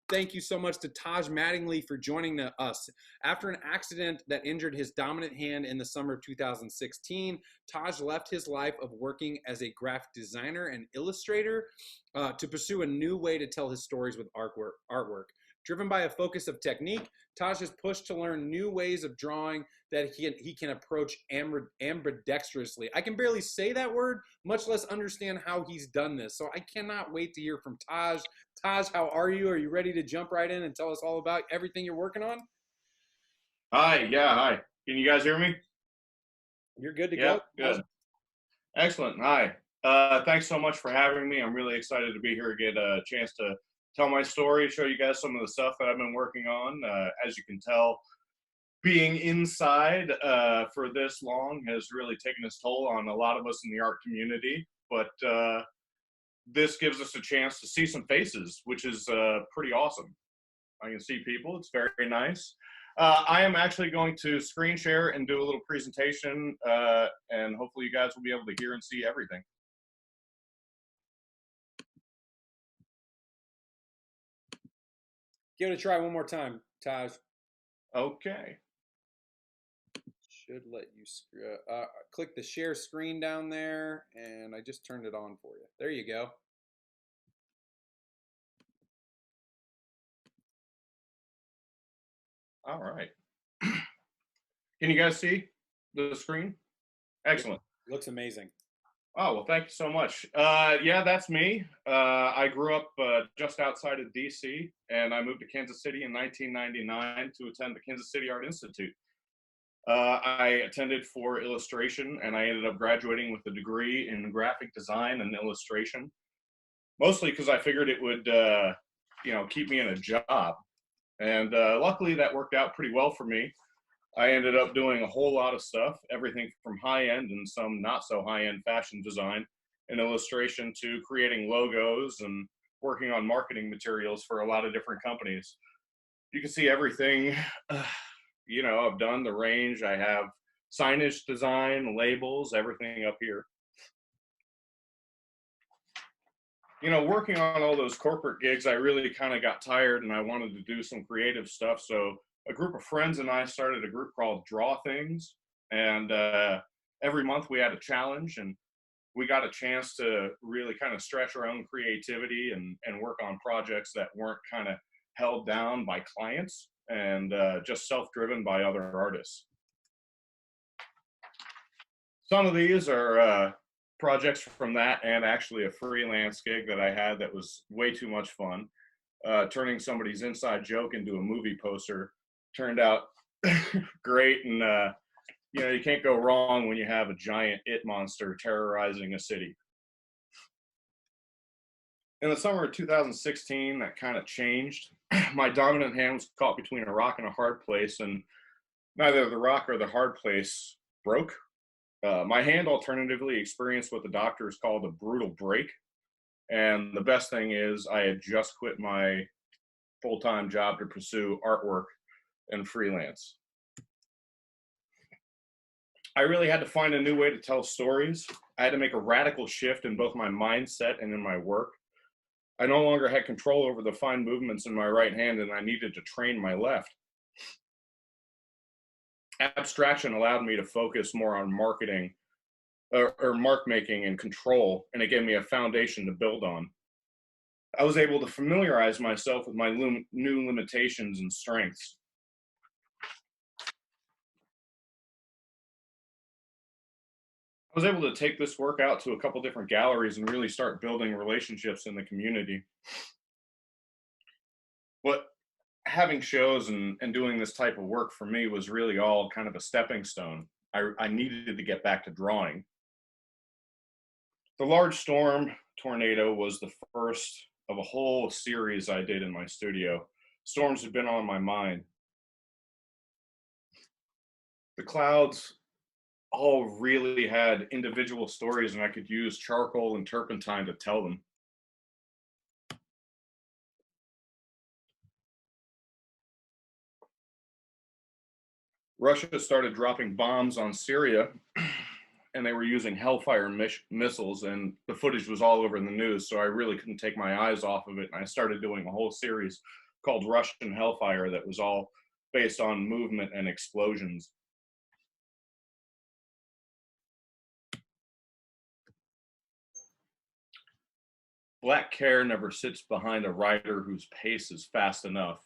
thank you so much to Taj Mattingly for joining us. After an accident that injured his dominant hand in the summer of 2016, Taj left his life of working as a graphic designer and illustrator to pursue a new way to tell his stories with artwork. Driven by a focus of technique, Taj is pushed to learn new ways of drawing that he can approach ambidextrously. I can barely say that word, much less understand how he's done this. So I cannot wait to hear from Taj. Taj, how are you? Are you ready to jump right in and tell us all about everything you're working on? Hi, yeah, hi. Can you guys hear me? You're good to Yeah, go. good. Excellent. Hi. Thanks so much for having me. I'm really excited to be here, get a chance to tell my story, show you guys some of the stuff that I've been working on. As you can tell, being inside for this long has really taken its toll on a lot of us in the art community, but this gives us a chance to see some faces, which is pretty awesome. I can see people. It's very nice. I am actually going to screen share and do a little presentation, and hopefully you guys will be able to hear and see everything. Give it a try one more time, Taj. Okay. Should let you click the share screen down there, and I just turned it on for you. There you go. All right. Can you guys see the screen? Excellent. Looks amazing. Oh, well, thank you so much. Yeah, that's me. I grew up just outside of DC, and I moved to Kansas City in 1999 to attend the Kansas City Art Institute. I attended for illustration, and I ended up graduating with a degree in graphic design and illustration, mostly because I figured it would, keep me in a job. And luckily, that worked out pretty well for me. I ended up doing a whole lot of stuff, everything from high-end and some not so high-end fashion design and illustration to creating logos and working on marketing materials for a lot of different companies. You can see everything. I've done the range. I have signage design, labels, everything up here. Working on all those corporate gigs, I really kind of got tired and I wanted to do some creative stuff. So a group of friends and I started a group called Draw Things. And every month we had a challenge and we got a chance to really kind of stretch our own creativity and work on projects that weren't kind of held down by clients and just self-driven by other artists. Some of these are projects from that and actually a freelance gig that I had that was way too much fun. Turning somebody's inside joke into a movie poster turned out great, and you can't go wrong when you have a giant it monster terrorizing a city. In the summer of 2016, that kind of changed. My dominant hand was caught between a rock and a hard place, and neither the rock or the hard place broke. My hand alternatively experienced what the doctors called a brutal break. And the best thing is I had just quit my full-time job to pursue artwork and freelance. I really had to find a new way to tell stories. I had to make a radical shift in both my mindset and in my work. I no longer had control over the fine movements in my right hand, and I needed to train my left. Abstraction allowed me to focus more on marketing or mark making and control, and it gave me a foundation to build on. I was able to familiarize myself with my new limitations and strengths. I was able to take this work out to a couple different galleries and really start building relationships in the community. What having shows and doing this type of work for me was really all kind of a stepping stone. I needed to get back to drawing. The large storm tornado was the first of a whole series I did in my studio. Storms had been on my mind. The clouds all really had individual stories, and I could use charcoal and turpentine to tell them. Russia started dropping bombs on Syria, and they were using Hellfire missiles, and the footage was all over in the news, so I really couldn't take my eyes off of it, and I started doing a whole series called Russian Hellfire that was all based on movement and explosions. Black care never sits behind a rider whose pace is fast enough.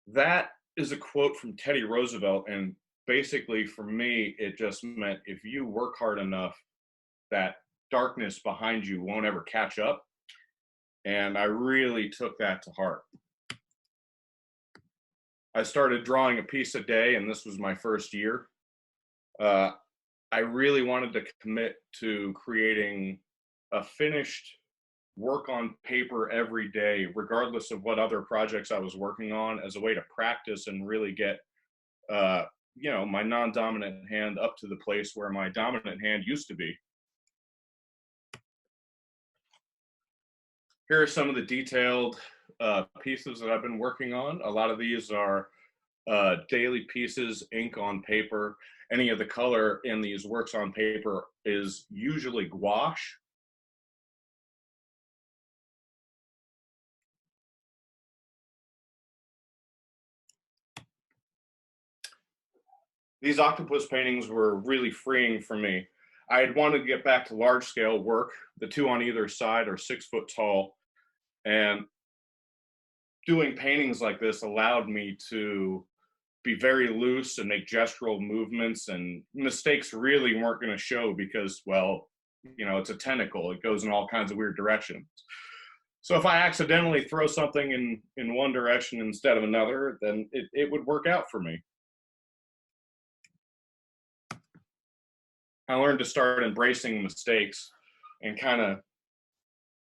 That is a quote from Teddy Roosevelt, and basically for me, it just meant if you work hard enough, that darkness behind you won't ever catch up. And I really took that to heart. I started drawing a piece a day, and this was my first year. I really wanted to commit to creating a finished work on paper every day, regardless of what other projects I was working on, as a way to practice and really get, my non-dominant hand up to the place where my dominant hand used to be. Here are some of the detailed pieces that I've been working on. A lot of these are daily pieces, ink on paper. Any of the color in these works on paper is usually gouache. These octopus paintings were really freeing for me. I had wanted to get back to large scale work. The two on either side are 6 foot tall. And doing paintings like this allowed me to be very loose and make gestural movements, and mistakes really weren't going to show because, well, it's a tentacle. It goes in all kinds of weird directions. So if I accidentally throw something in one direction instead of another, then it would work out for me. I learned to start embracing mistakes and kind of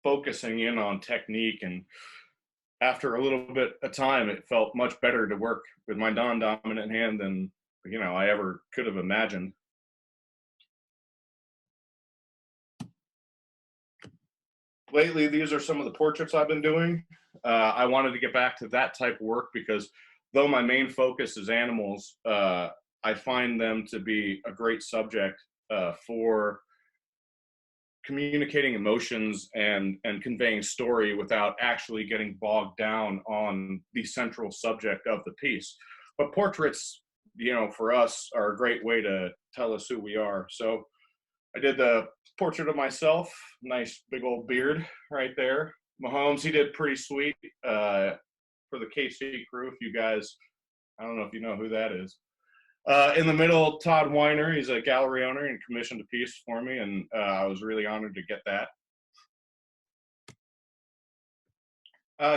focusing in on technique. And after a little bit of time, it felt much better to work with my non-dominant hand than, I ever could have imagined. Lately, these are some of the portraits I've been doing. I wanted to get back to that type of work because though my main focus is animals, I find them to be a great subject for communicating emotions and conveying story without actually getting bogged down on the central subject of the piece. But portraits, for us are a great way to tell us who we are. So I did the portrait of myself, nice big old beard right there. Mahomes, he did pretty sweet for the KC crew. If you guys, I don't know if you know who that is. In the middle, Todd Weiner, he's a gallery owner and commissioned a piece for me, and I was really honored to get that.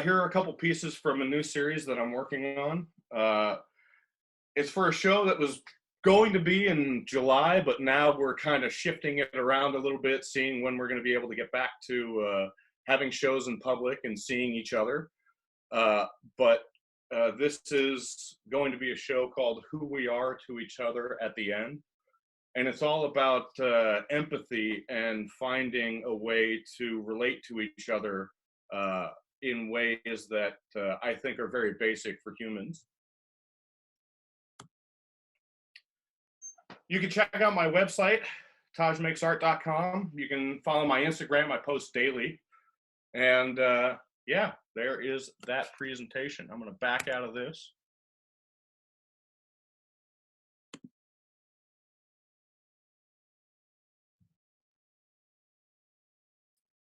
Here are a couple pieces from a new series that I'm working on. It's for a show that was going to be in July, but now we're kind of shifting it around a little bit, seeing when we're going to be able to get back to having shows in public and seeing each other. But this is going to be a show called Who We Are to Each Other at the End. And it's all about empathy and finding a way to relate to each other in ways that I think are very basic for humans. You can check out my website, tajmakesart.com. You can follow my Instagram. I post daily. And yeah, there is that presentation. I'm going to back out of this.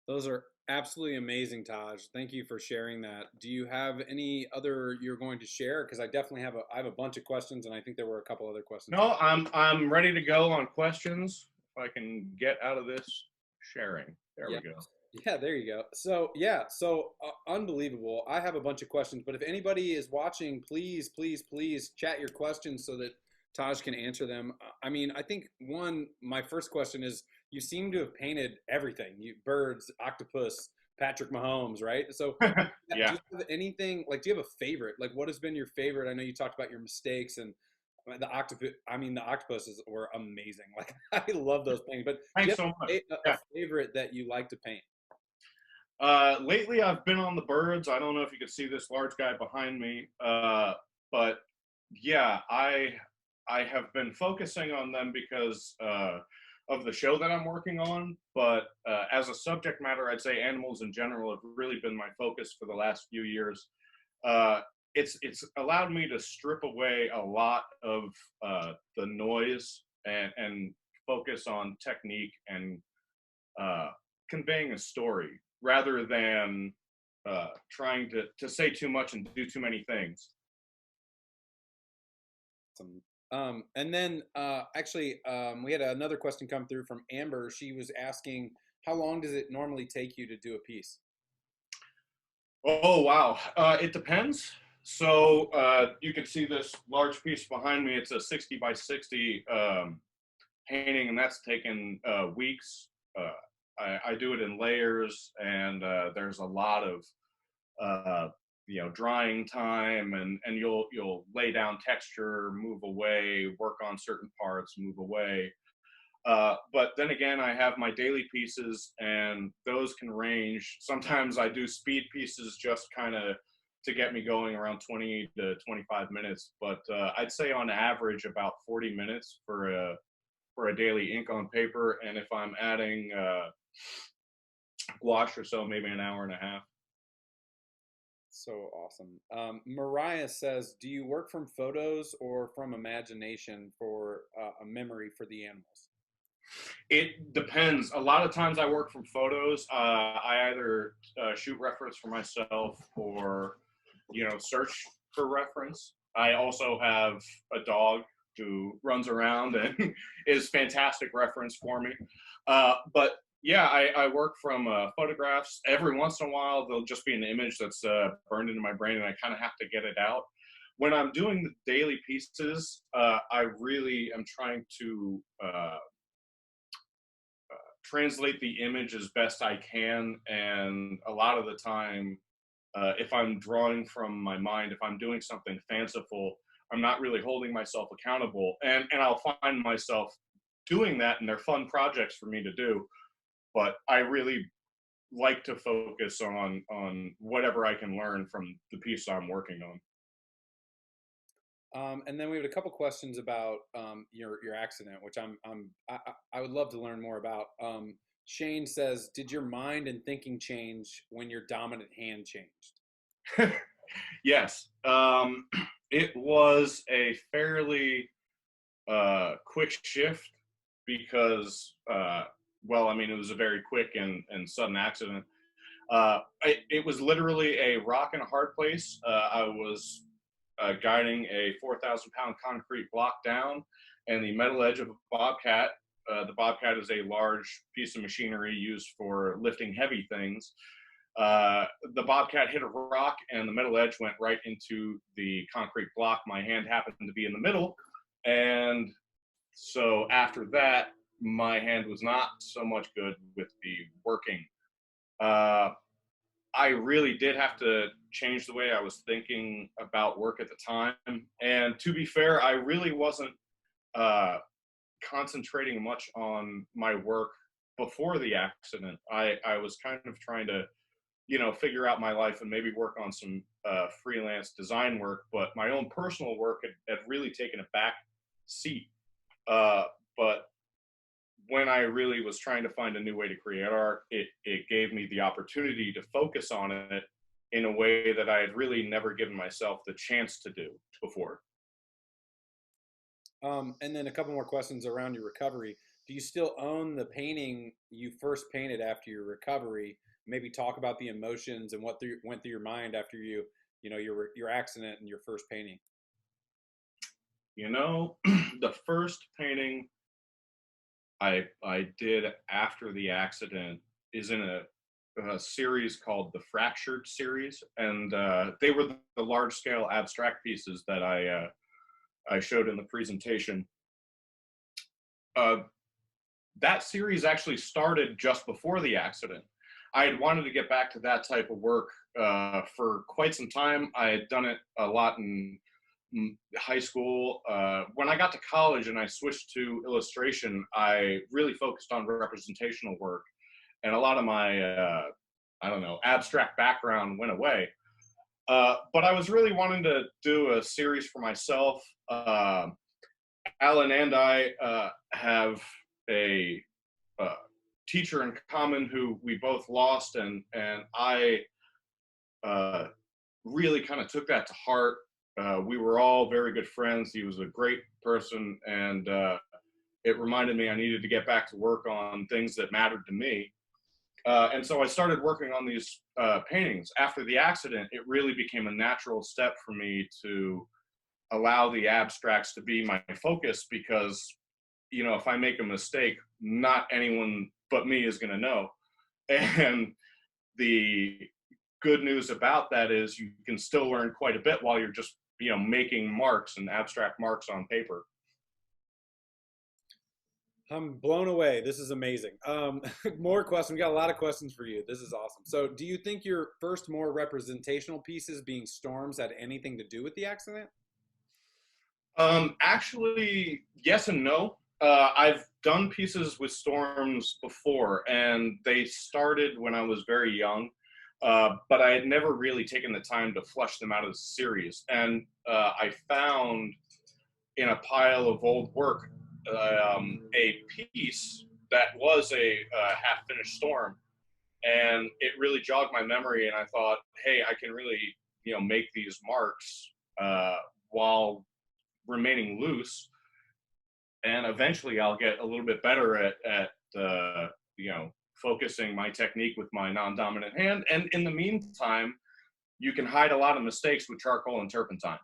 Those are absolutely amazing, Taj. Thank you for sharing that. Do you have any other you're going to share? Because I definitely have a bunch of questions, and I think there were a couple other questions. No, I'm ready to go on questions. If I can get out of this sharing. There we go. Yeah, there you go. So unbelievable. I have a bunch of questions, but if anybody is watching, please chat your questions so that Taj can answer them. I mean, I think my first question is, you seem to have painted everything. Birds, octopus, Patrick Mahomes, right? So yeah. Do you have anything, do you have a favorite? What has been your favorite? I know you talked about your mistakes and the octopuses were amazing. I love those paintings, but thanks so much. A favorite that you like to paint? Lately, I've been on the birds. I don't know if you can see this large guy behind me, but yeah, I have been focusing on them because of the show that I'm working on. But as a subject matter, I'd say animals in general have really been my focus for the last few years. It's allowed me to strip away a lot of the noise and focus on technique and uh, conveying a story rather than trying to say too much and do too many things. Awesome. And then actually, we had another question come through from Amber. She was asking, how long does it normally take you to do a piece? Oh, wow. It depends. So you can see this large piece behind me. It's a 60 by 60 painting, and that's taken weeks. I do it in layers, and there's a lot of uh, drying time, and you'll lay down texture, move away, work on certain parts, move away. But then again, I have my daily pieces, and those can range. Sometimes I do speed pieces just kind of to get me going around 20 to 25 minutes. But I'd say on average about 40 minutes for a daily ink on paper, and if I'm adding gouache or so, maybe an hour and a half. So awesome. Mariah says, do you work from photos or from imagination for a memory for the animals? It depends. A lot of times I work from photos. I either shoot reference for myself or, search for reference. I also have a dog who runs around and is fantastic reference for me. But yeah, I work from photographs. Every once in a while, there'll just be an image that's burned into my brain, and I kind of have to get it out. When I'm doing the daily pieces, I really am trying to translate the image as best I can. And a lot of the time, if I'm drawing from my mind, if I'm doing something fanciful, I'm not really holding myself accountable. And I'll find myself doing that, and they're fun projects for me to do. But I really like to focus on whatever I can learn from the piece I'm working on. And then we have a couple questions about your accident, which I would love to learn more about. Shane says, did your mind and thinking change when your dominant hand changed? Yes, it was a fairly quick shift because, well, I mean, it was a very quick and sudden accident. It was literally a rock and a hard place. I was guiding a 4,000-pound concrete block down, and the metal edge of a bobcat. The bobcat is a large piece of machinery used for lifting heavy things. The bobcat hit a rock, and the metal edge went right into the concrete block. My hand happened to be in the middle, and so after that, my hand was not so much good with the working. Uh, I really did have to change the way I was thinking about work at the time. And to be fair, I really wasn't uh, concentrating much on my work before the accident. I was kind of trying to, figure out my life and maybe work on some freelance design work. But my own personal work had really taken a back seat. Uh, but when I really was trying to find a new way to create art, it gave me the opportunity to focus on it in a way that I had really never given myself the chance to do before. And then a couple more questions around your recovery. Do you still own the painting you first painted after your recovery? Maybe talk about the emotions and went through your mind after your accident and your first painting. The first painting I did after the accident is in a series called the Fractured series, and they were the large scale abstract pieces that I showed in the presentation. Uh, that series actually started just before the accident. I had wanted to get back to that type of work for quite some time. I had done it a lot in high school. When I got to college and I switched to illustration, I really focused on representational work, and a lot of my I don't know, abstract background went away. But I was really wanting to do a series for myself. Alan and I have a uh, teacher in common who we both lost, and I really kind of took that to heart. We were all very good friends. He was a great person, and it reminded me I needed to get back to work on things that mattered to me. And so I started working on these paintings. After the accident, it really became a natural step for me to allow the abstracts to be my focus, because, you know, if I make a mistake, not anyone but me is going to know. And the good news about that is you can still learn quite a bit while you're just, you know, making marks and abstract marks on paper. I'm blown away. This is amazing. More questions. We got a lot of questions for you. This is awesome. So, do you think your first more representational pieces, being storms, had anything to do with the accident? Actually, yes and no. I've done pieces with storms before, and they started when I was very young, but I had never really taken the time to flush them out of the series. And I found in a pile of old work a piece that was a half-finished storm, and it really jogged my memory. And I thought, hey, I can really, you know, make these marks while remaining loose, and eventually I'll get a little bit better at you know, focusing my technique with my non-dominant hand. And in the meantime, you can hide a lot of mistakes with charcoal and turpentine.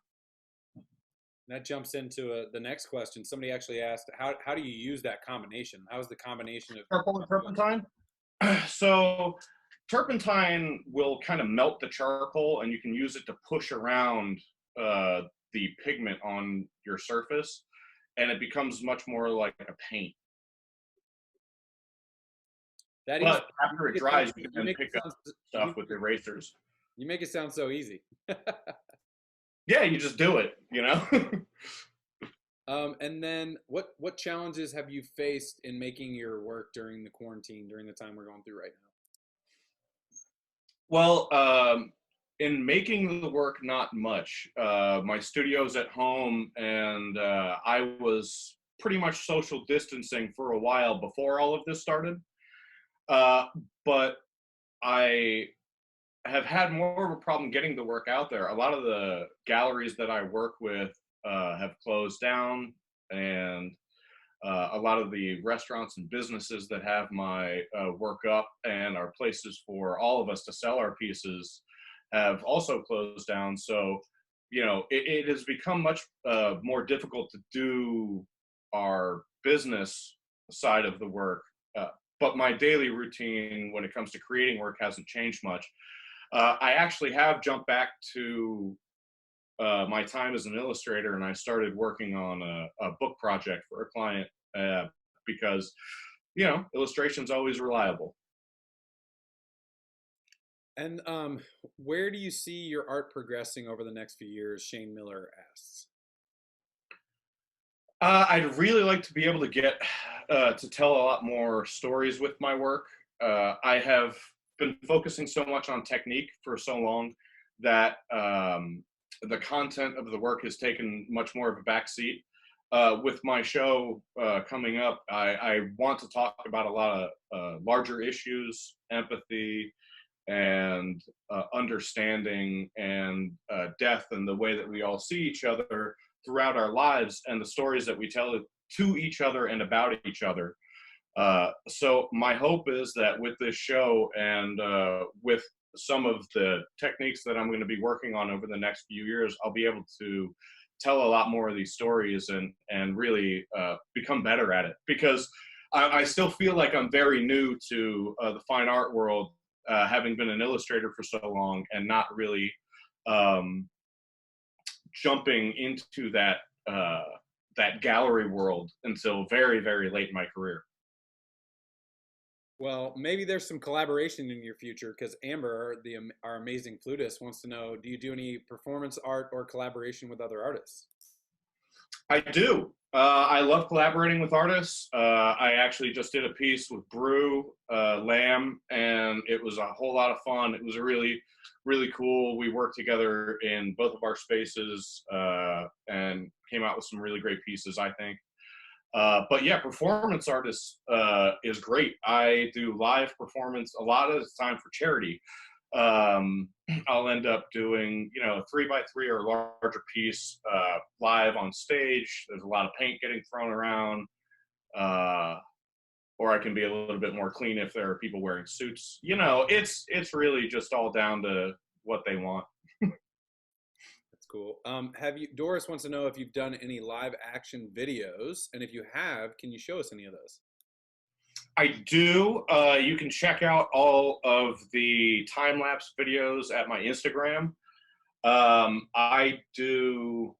That jumps into the next question. Somebody actually asked, how do you use that combination? How is the combination of Charcoal and turpentine. So turpentine will kind of melt the charcoal, and you can use it to push around the pigment on your surface, and it becomes much more like a paint. that easy? But after it dries, you can then pick up stuff with erasers. You make it sound so easy. Yeah, you just do it, you know? And then what challenges have you faced in making your work during the quarantine, during the time we're going through right now? Well, in making the work, not much. My studio's at home, and I was pretty much social distancing for a while before all of this started. Uh, but I have had more of a problem getting the work out there. A lot of the galleries that I work with have closed down, and a lot of the restaurants and businesses that have my work up and are places for all of us to sell our pieces have also closed down. So, you know, it has become much more difficult to do our business side of the work. But my daily routine when it comes to creating work hasn't changed much. I actually have jumped back to my time as an illustrator, and I started working on a book project for a client because, you know, illustration's always reliable. And where do you see your art progressing over the next few years? Shane Miller asks. I'd really like to be able to get to tell a lot more stories with my work. I have been focusing so much on technique for so long that the content of the work has taken much more of a backseat. With my show coming up, I want to talk about a lot of larger issues, empathy, and understanding, and death, and the way that we all see each other throughout our lives, and the stories that we tell to each other and about each other. So my hope is that with this show, and with some of the techniques that I'm going to be working on over the next few years, I'll be able to tell a lot more of these stories, and really become better at it, because I still feel like I'm very new to the fine art world, having been an illustrator for so long, and not really jumping into that gallery world until very, very late in my career. Well, maybe there's some collaboration in your future, because Amber, our amazing flutist, wants to know: do you do any performance art or collaboration with other artists? I do. I love collaborating with artists. I actually just did a piece with Brew Lamb, and it was a whole lot of fun. It was a really, really cool. We worked together in both of our spaces and came out with some really great pieces, I think. But yeah, performance artists is great. I do live performance a lot of the time for charity. I'll end up doing, you know, a 3x3 or larger piece live on stage. There's a lot of paint getting thrown around. Uh, or I can be a little bit more clean if there are people wearing suits. You know, it's really just all down to what they want. That's cool. Doris wants to know if you've done any live action videos, and if you have, can you show us any of those? I do. You can check out all of the time lapse videos at my Instagram. I do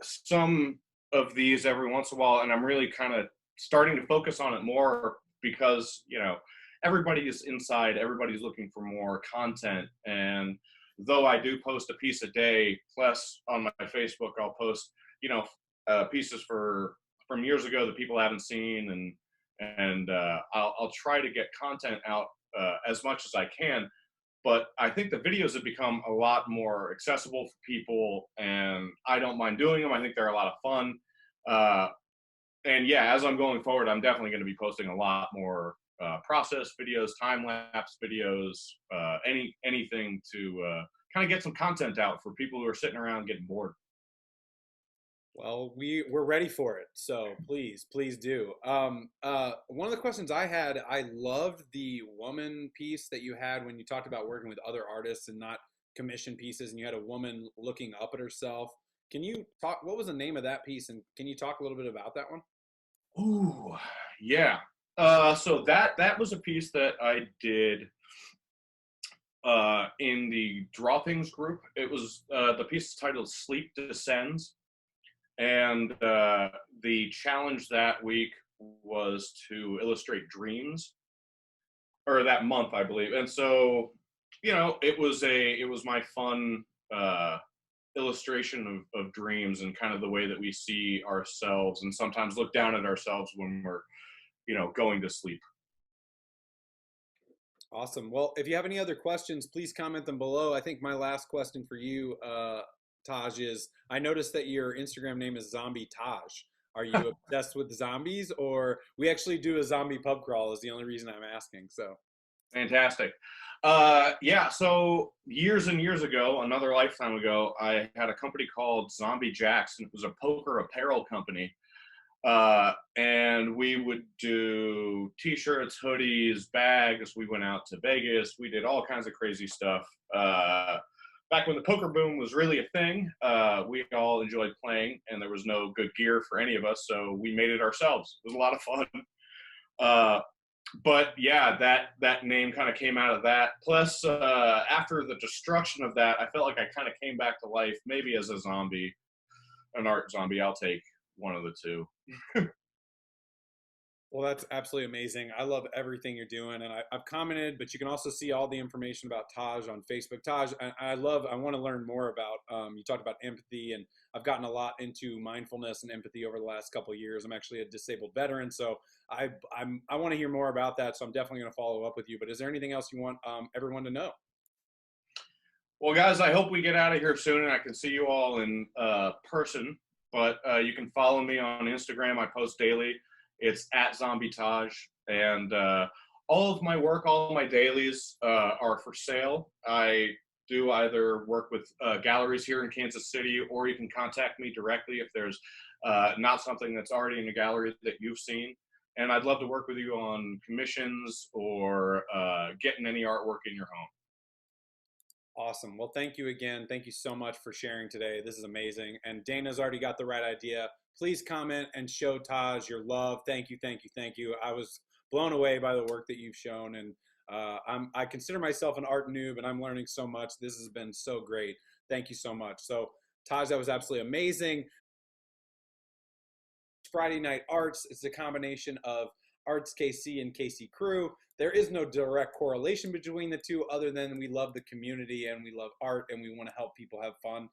some of these every once in a while, and I'm really kind of starting to focus on it more because, you know, everybody is inside, everybody's looking for more content. And though I do post a piece a day, plus on my Facebook, I'll post, you know, pieces from years ago that people haven't seen, and I'll try to get content out as much as I can. But I think the videos have become a lot more accessible for people, and I don't mind doing them. I think they're a lot of fun. Uh, and yeah, as I'm going forward, I'm definitely going to be posting a lot more process videos, time lapse videos, anything to kind of get some content out for people who are sitting around getting bored. Well, we're ready for it, so please do. One of the questions I had, I loved the woman piece that you had when you talked about working with other artists and not commission pieces, and you had a woman looking up at herself. Can you talk? What was the name of that piece, and can you talk a little bit about that one? Ooh, yeah. So that was a piece that I did in the Draw Things group. It was the piece is titled "Sleep Descends," and the challenge that week was to illustrate dreams, or that month, I believe. And so, you know, it was my fun illustration of dreams and kind of the way that we see ourselves, and sometimes look down at ourselves when we're, you know, going to sleep. Awesome. Well, if you have any other questions, please comment them below. I think my last question for you, Taj, is I noticed that your Instagram name is Zombie Taj. Are you obsessed with zombies, or we actually do a zombie pub crawl is the only reason I'm asking. So Fantastic. Yeah, so years and years ago, another lifetime ago, I had a company called Zombie Jacks, and it was a poker apparel company. And we would do t-shirts, hoodies, bags. We went out to Vegas. We did all kinds of crazy stuff. Back when the poker boom was really a thing, we all enjoyed playing, and there was no good gear for any of us, so we made it ourselves. It was a lot of fun. But yeah, that name kind of came out of that. Plus, after the destruction of that, I felt like I kind of came back to life, maybe as a zombie, an art zombie. I'll take one of the two. well, that's absolutely amazing. I love everything you're doing, and I've commented, but you can also see all the information about Taj on Facebook. Taj, I want to learn more about. You talked about empathy, and I've gotten a lot into mindfulness and empathy over the last couple of years. I'm actually a disabled veteran, so I want to hear more about that. So I'm definitely going to follow up with you. But is there anything else you want everyone to know? Well, guys, I hope we get out of here soon and I can see you all in person. But you can follow me on Instagram. I post daily. It's at Zombie Taj, and all of my work, all of my dailies are for sale. I do either work with galleries here in Kansas City, or you can contact me directly if there's not something that's already in a gallery that you've seen. And I'd love to work with you on commissions or getting any artwork in your home. Awesome. Well, thank you again. Thank you so much for sharing today. This is amazing. And Dana's already got the right idea. Please comment and show Taj your love. Thank you, thank you, thank you. I was blown away by the work that you've shown, and I consider myself an art noob, and I'm learning so much. This has been so great. Thank you so much. So, Taj, that was absolutely amazing. Friday Night Arts is a combination of Arts KC and KC Crew. There is no direct correlation between the two other than we love the community and we love art and we want to help people have fun.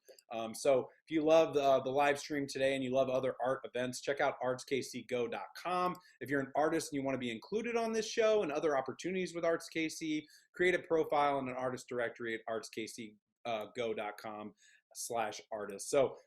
So if you love the live stream today and you love other art events, check out artskcgo.com. If you're an artist and you want to be included on this show and other opportunities with Arts KC, create a profile in an artist directory at artskcgo.com/artist. So